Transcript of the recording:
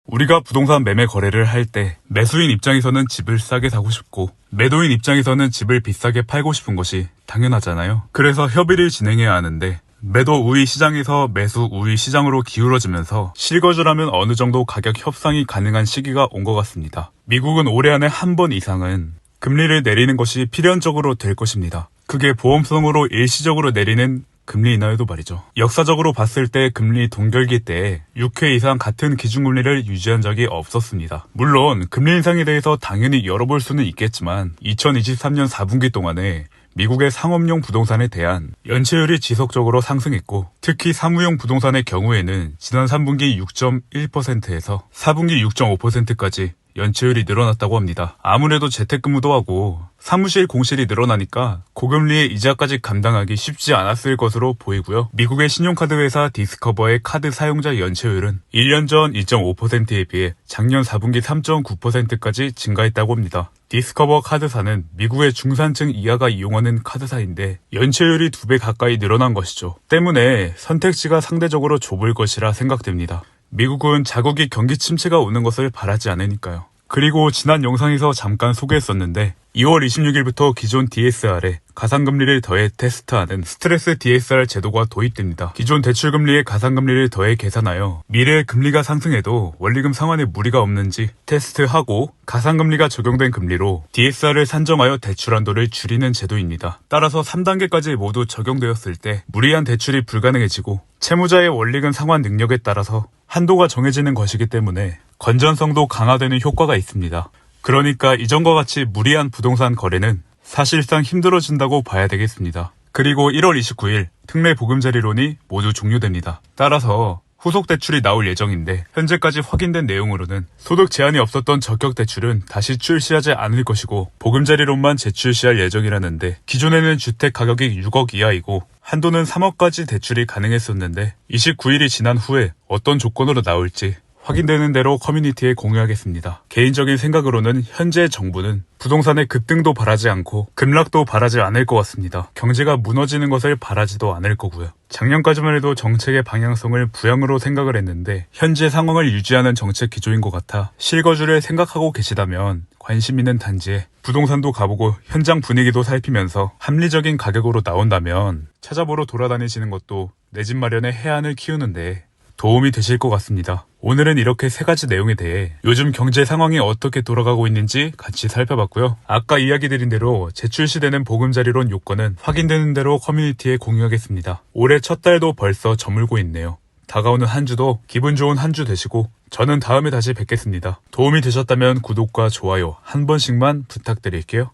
우리가 부동산 매매 거래를 할 때 매수인 입장에서는 집을 싸게 사고 싶고 매도인 입장에서는 집을 비싸게 팔고 싶은 것이 당연하잖아요. 그래서 협의를 진행해야 하는데 매도 우위 시장에서 매수 우위 시장으로 기울어지면서 실거주라면 어느 정도 가격 협상이 가능한 시기가 온 것 같습니다. 미국은 올해 안에 한 번 이상은 금리를 내리는 것이 필연적으로 될 것입니다. 그게 보험성으로 일시적으로 내리는 금리 인하에도 말이죠. 역사적으로 봤을 때 금리 동결기 때 6회 이상 같은 기준금리를 유지한 적이 없었습니다. 물론 금리 인상에 대해서 당연히 열어볼 수는 있겠지만 2023년 4분기 동안에 미국의 상업용 부동산에 대한 연체율이 지속적으로 상승했고 특히 사무용 부동산의 경우에는 지난 3분기 6.1%에서 4분기 6.5%까지 연체율이 늘어났다고 합니다. 아무래도 재택근무도 하고 사무실 공실이 늘어나니까 고금리의 이자까지 감당하기 쉽지 않았을 것으로 보이고요. 미국의 신용카드 회사 디스커버의 카드 사용자 연체율은 1년 전 2.5%에 비해 작년 4분기 3.9%까지 증가했다고 합니다. 디스커버 카드사는 미국의 중산층 이하가 이용하는 카드사인데 연체율이 2배 가까이 늘어난 것이죠. 때문에 선택지가 상대적으로 좁을 것이라 생각됩니다. 미국은 자국이 경기 침체가 오는 것을 바라지 않으니까요. 그리고 지난 영상에서 잠깐 소개했었는데 2월 26일부터 기존 DSR에 가상금리를 더해 테스트하는 스트레스 DSR 제도가 도입됩니다. 기존 대출금리에 가상금리를 더해 계산하여 미래의 금리가 상승해도 원리금 상환에 무리가 없는지 테스트하고 가상금리가 적용된 금리로 DSR을 산정하여 대출 한도를 줄이는 제도입니다. 따라서 3단계까지 모두 적용되었을 때 무리한 대출이 불가능해지고 채무자의 원리금 상환 능력에 따라서 한도가 정해지는 것이기 때문에 건전성도 강화되는 효과가 있습니다. 그러니까 이전과 같이 무리한 부동산 거래는 사실상 힘들어진다고 봐야 되겠습니다. 그리고 1월 29일 특례 보금자리론이 모두 종료됩니다. 따라서 후속 대출이 나올 예정인데 현재까지 확인된 내용으로는 소득 제한이 없었던 적격 대출은 다시 출시하지 않을 것이고 보금자리론만 재출시할 예정이라는데 기존에는 주택 가격이 6억 이하이고 한도는 3억까지 대출이 가능했었는데 29일이 지난 후에 어떤 조건으로 나올지 확인되는 대로 커뮤니티에 공유하겠습니다. 개인적인 생각으로는 현재 정부는 부동산의 급등도 바라지 않고 급락도 바라지 않을 것 같습니다. 경제가 무너지는 것을 바라지도 않을 거고요. 작년까지만 해도 정책의 방향성을 부양으로 생각을 했는데 현재 상황을 유지하는 정책 기조인 것 같아 실거주를 생각하고 계시다면 관심 있는 단지에 부동산도 가보고 현장 분위기도 살피면서 합리적인 가격으로 나온다면 찾아보러 돌아다니시는 것도 내 집 마련에 해안을 키우는데 도움이 되실 것 같습니다. 오늘은 이렇게 3가지 내용에 대해 요즘 경제 상황이 어떻게 돌아가고 있는지 같이 살펴봤고요. 아까 이야기 드린 대로 재출시되는 보금자리론 요건은 확인되는 대로 커뮤니티에 공유하겠습니다. 올해 첫 달도 벌써 저물고 있네요. 다가오는 한 주도 기분 좋은 한 주 되시고 저는 다음에 다시 뵙겠습니다. 도움이 되셨다면 구독과 좋아요 한 번씩만 부탁드릴게요.